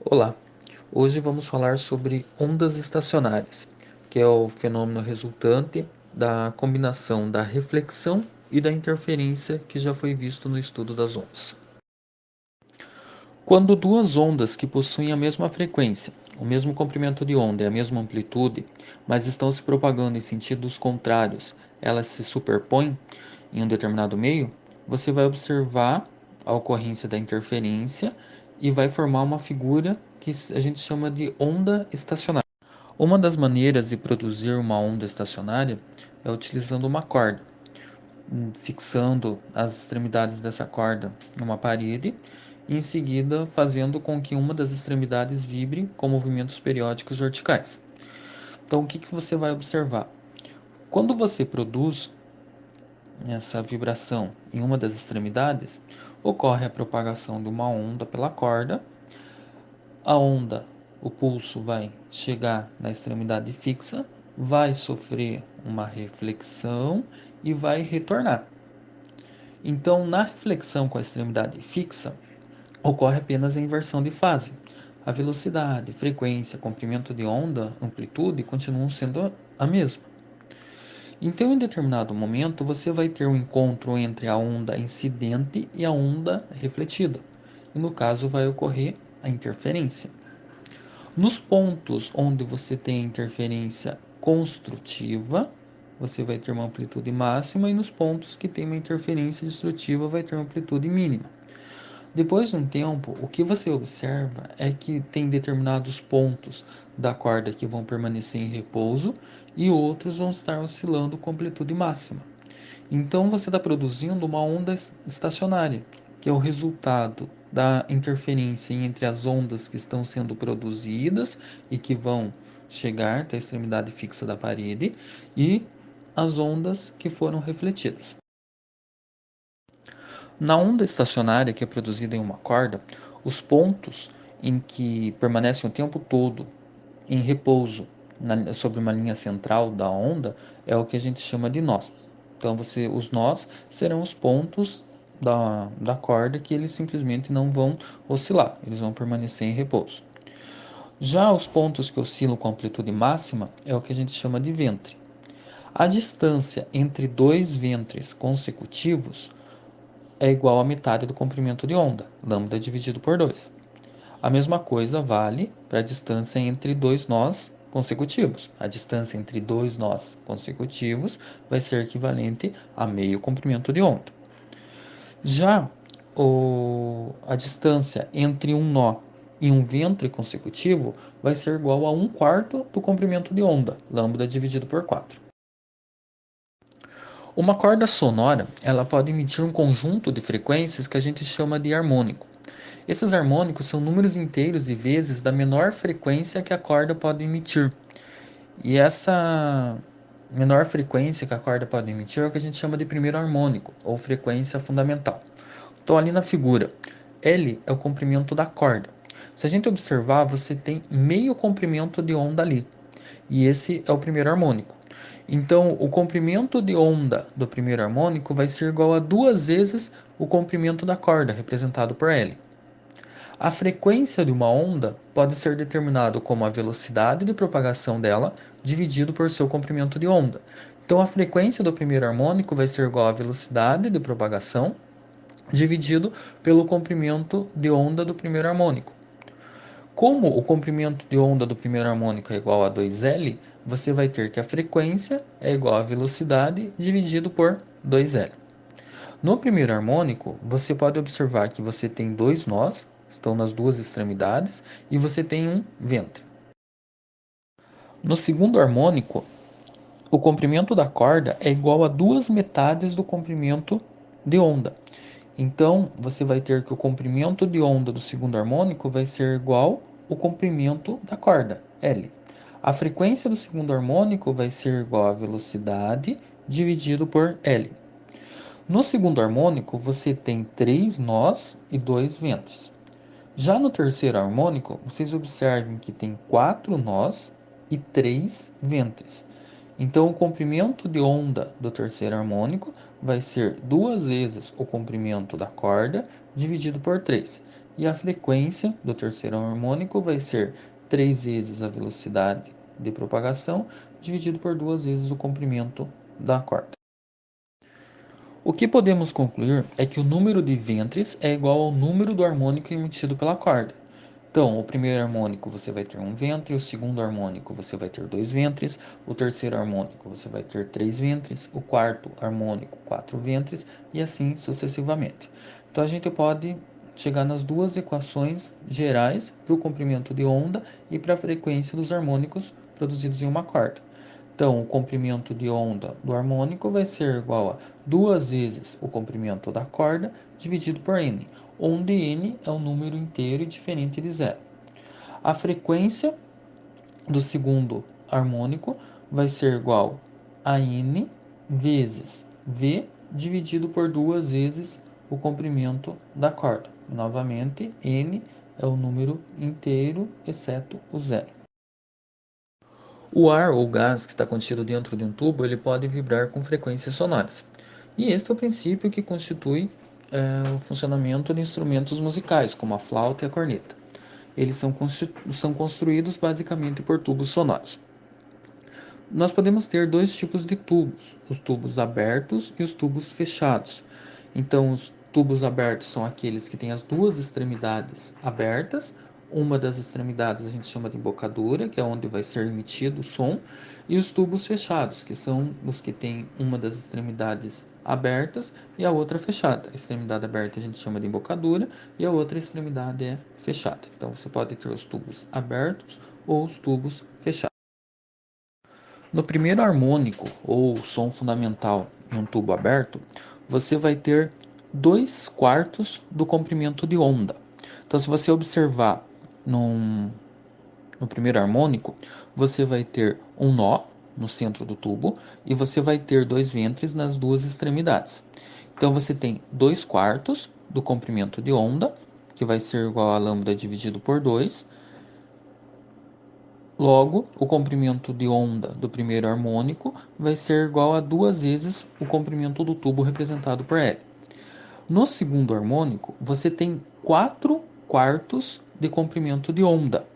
Olá, hoje vamos falar sobre ondas estacionárias, que é o fenômeno resultante da combinação da reflexão e da interferência que já foi visto no estudo das ondas. Quando duas ondas que possuem a mesma frequência, o mesmo comprimento de onda e a mesma amplitude, mas estão se propagando em sentidos contrários, elas se superpõem em um determinado meio, você vai observar a ocorrência da interferência e vai formar uma figura que a gente chama de onda estacionária. Uma das maneiras de produzir uma onda estacionária é utilizando uma corda, fixando as extremidades dessa corda numa parede e em seguida fazendo com que uma das extremidades vibre com movimentos periódicos verticais. Então, o que você vai observar? Quando você produz essa vibração em uma das extremidades, ocorre a propagação de uma onda pela corda. A onda, o pulso vai chegar na extremidade fixa, vai sofrer uma reflexão e vai retornar. Então, na reflexão com a extremidade fixa, ocorre apenas a inversão de fase. A velocidade, frequência, comprimento de onda, amplitude continuam sendo a mesma. Então, em determinado momento, você vai ter um encontro entre a onda incidente e a onda refletida. E no caso, vai ocorrer a interferência. Nos pontos onde você tem interferência construtiva, você vai ter uma amplitude máxima, e nos pontos que tem uma interferência destrutiva, vai ter uma amplitude mínima. Depois de um tempo, o que você observa é que tem determinados pontos da corda que vão permanecer em repouso e outros vão estar oscilando com amplitude máxima. Então você está produzindo uma onda estacionária, que é o resultado da interferência entre as ondas que estão sendo produzidas e que vão chegar até a extremidade fixa da parede e as ondas que foram refletidas. Na onda estacionária que é produzida em uma corda, os pontos em que permanecem o tempo todo em repouso sobre uma linha central da onda é o que a gente chama de nós. Então, os nós serão os pontos da corda que eles simplesmente não vão oscilar, eles vão permanecer em repouso. Já os pontos que oscilam com amplitude máxima é o que a gente chama de ventre. A distância entre dois ventres consecutivos é igual à metade do comprimento de onda, lambda dividido por 2. A mesma coisa vale para a distância entre dois nós consecutivos. A distância entre dois nós consecutivos vai ser equivalente a meio comprimento de onda. Já a distância entre um nó e um ventre consecutivo vai ser igual a 1/4 do comprimento de onda, lambda dividido por 4. Uma corda sonora, ela pode emitir um conjunto de frequências que a gente chama de harmônico. Esses harmônicos são números inteiros de vezes da menor frequência que a corda pode emitir. E essa menor frequência que a corda pode emitir é o que a gente chama de primeiro harmônico, ou frequência fundamental. Então, ali na figura, L é o comprimento da corda. Se a gente observar, você tem meio comprimento de onda ali. E esse é o primeiro harmônico. Então, o comprimento de onda do primeiro harmônico vai ser igual a duas vezes o comprimento da corda, representado por L. A frequência de uma onda pode ser determinado como a velocidade de propagação dela dividido por seu comprimento de onda. Então, a frequência do primeiro harmônico vai ser igual à velocidade de propagação dividido pelo comprimento de onda do primeiro harmônico. Como o comprimento de onda do primeiro harmônico é igual a 2L, você vai ter que a frequência é igual à velocidade dividido por 2L. No primeiro harmônico, você pode observar que você tem dois nós, estão nas duas extremidades, e você tem um ventre. No segundo harmônico, o comprimento da corda é igual a duas metades do comprimento de onda. Então, você vai ter que o comprimento de onda do segundo harmônico vai ser igual ao comprimento da corda, L. A frequência do segundo harmônico vai ser igual à velocidade dividido por L. No segundo harmônico, você tem três nós e dois ventres. Já no terceiro harmônico, vocês observem que tem quatro nós e três ventres. Então, o comprimento de onda do terceiro harmônico vai ser duas vezes o comprimento da corda dividido por 3. e a frequência do terceiro harmônico vai ser 3 vezes a velocidade de propagação dividido por 2 vezes o comprimento da corda. O que podemos concluir é que o número de ventres é igual ao número do harmônico emitido pela corda. Então, o primeiro harmônico você vai ter um ventre, o segundo harmônico você vai ter 2 ventres, o terceiro harmônico você vai ter 3 ventres, o quarto harmônico 4 ventres e assim sucessivamente. Então, a gente pode chegar nas duas equações gerais para o comprimento de onda e para a frequência dos harmônicos produzidos em uma corda. Então, o comprimento de onda do harmônico vai ser igual a 2 vezes o comprimento da corda dividido por n, onde n é um número inteiro e diferente de zero. A frequência do segundo harmônico vai ser igual a n vezes v dividido por 2 vezes o comprimento da corda. Novamente, n é o número inteiro, exceto o zero. O ar ou gás que está contido dentro de um tubo, ele pode vibrar com frequências sonoras. E este é o princípio que constitui o funcionamento de instrumentos musicais, como a flauta e a corneta. Eles são construídos basicamente por tubos sonoros. Nós podemos ter dois tipos de tubos, os tubos abertos e os tubos fechados. Então, os tubos abertos são aqueles que têm as duas extremidades abertas. Uma das extremidades a gente chama de embocadura, que é onde vai ser emitido o som, e os tubos fechados, que são os que têm uma das extremidades abertas e a outra fechada. A extremidade aberta a gente chama de embocadura e a outra extremidade é fechada. Então, você pode ter os tubos abertos ou os tubos fechados. No primeiro harmônico, ou som fundamental em um tubo aberto, você vai ter 2/4 do comprimento de onda. Então, se você observar no primeiro harmônico, você vai ter um nó no centro do tubo e você vai ter 2 ventres nas duas extremidades. Então, você tem 2/4 do comprimento de onda, que vai ser igual a lambda dividido por 2. Logo, o comprimento de onda do primeiro harmônico vai ser igual a 2 vezes o comprimento do tubo representado por L. No segundo harmônico, você tem 4/4 de comprimento de onda.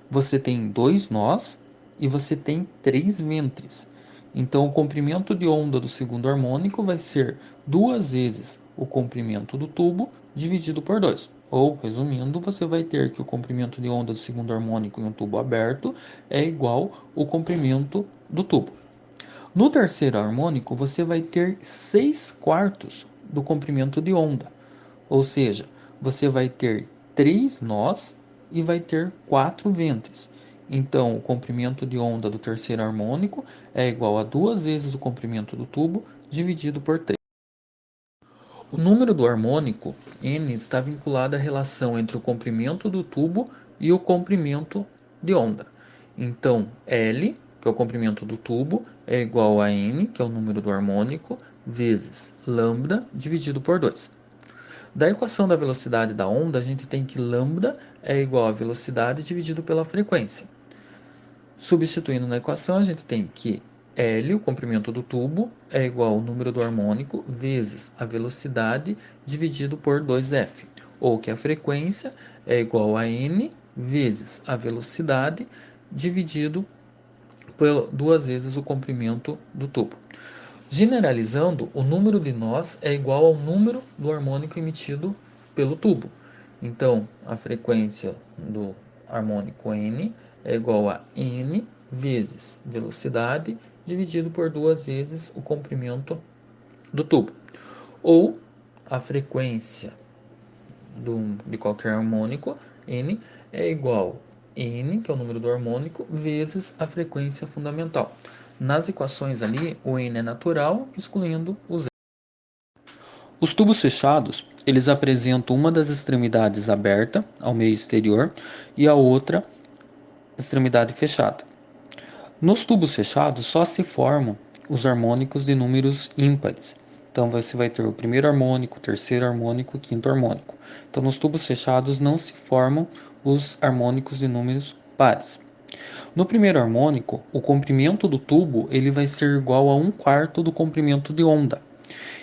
Você tem 2 nós e você tem 3 ventres. Então, o comprimento de onda do segundo harmônico vai ser 2 vezes o comprimento do tubo dividido por 2. Ou, resumindo, você vai ter que o comprimento de onda do segundo harmônico em um tubo aberto é igual ao comprimento do tubo. No terceiro harmônico, você vai ter 6/4 do comprimento de onda. Ou seja, você vai ter 3 nós e vai ter 4 ventres. Então, o comprimento de onda do terceiro harmônico é igual a 2 vezes o comprimento do tubo dividido por 3. O número do harmônico n está vinculado à relação entre o comprimento do tubo e o comprimento de onda. Então, L, que é o comprimento do tubo, é igual a n, que é o número do harmônico, vezes lambda dividido por 2. Da equação da velocidade da onda, a gente tem que lambda é igual a velocidade dividido pela frequência. Substituindo na equação, a gente tem que L, o comprimento do tubo, é igual ao número do harmônico vezes a velocidade dividido por 2f, ou que a frequência é igual a n vezes a velocidade dividido por 2 vezes o comprimento do tubo. Generalizando, o número de nós é igual ao número do harmônico emitido pelo tubo. Então, a frequência do harmônico n é igual a n vezes velocidade dividido por 2 vezes o comprimento do tubo. Ou a frequência de qualquer harmônico, n, é igual a n, que é o número do harmônico, vezes a frequência fundamental. Nas equações ali, o n é natural, excluindo o zero. Os tubos fechados, eles apresentam uma das extremidades aberta ao meio exterior e a outra extremidade fechada. Nos tubos fechados só se formam os harmônicos de números ímpares. Então você vai ter o primeiro harmônico, o terceiro harmônico, o quinto harmônico. Então nos tubos fechados não se formam os harmônicos de números pares. No primeiro harmônico, o comprimento do tubo ele vai ser igual a 1/4 do comprimento de onda.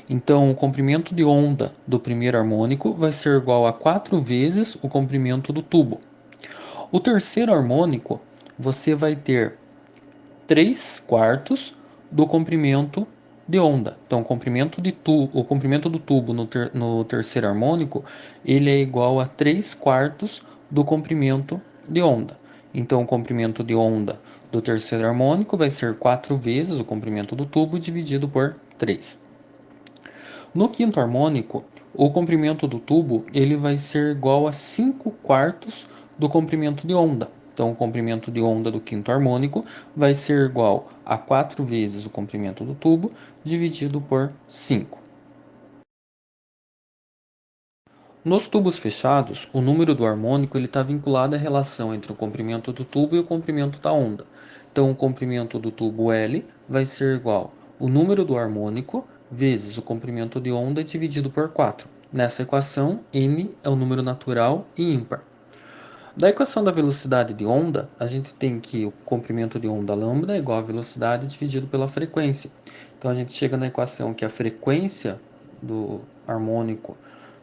Então, o comprimento de onda do primeiro harmônico vai ser igual a 4 vezes o comprimento do tubo. O terceiro harmônico, você vai ter 3 quartos do comprimento de onda. Então, o comprimento do tubo no terceiro harmônico, ele é igual a 3 quartos do comprimento de onda. Então, o comprimento de onda do terceiro harmônico vai ser 4 vezes o comprimento do tubo dividido por 3. No quinto harmônico, o comprimento do tubo ele vai ser igual a 5 quartos do comprimento de onda. Então, o comprimento de onda do quinto harmônico vai ser igual a 4 vezes o comprimento do tubo dividido por 5. Nos tubos fechados, o número do harmônico está vinculado à relação entre o comprimento do tubo e o comprimento da onda. Então, o comprimento do tubo L vai ser igual ao número do harmônico vezes o comprimento de onda dividido por 4. Nessa equação, N é o número natural e ímpar. Da equação da velocidade de onda, a gente tem que o comprimento de onda lambda é igual à velocidade dividido pela frequência. Então a gente chega na equação que a frequência do harmônico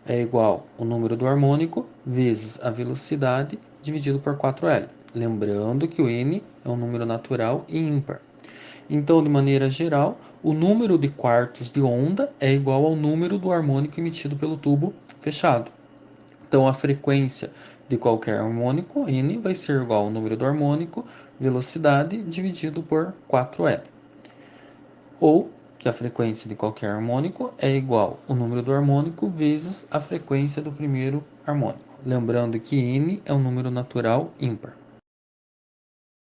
é igual ao número do harmônico vezes a velocidade dividido por 4L. Lembrando que o n é um número natural e ímpar. Então, de maneira geral, o número de quartos de onda é igual ao número do harmônico emitido pelo tubo fechado. Então, a frequência de qualquer harmônico, n, vai ser igual ao número do harmônico, velocidade, dividido por 4L. Ou que a frequência de qualquer harmônico é igual ao número do harmônico vezes a frequência do primeiro harmônico. Lembrando que n é um número natural ímpar.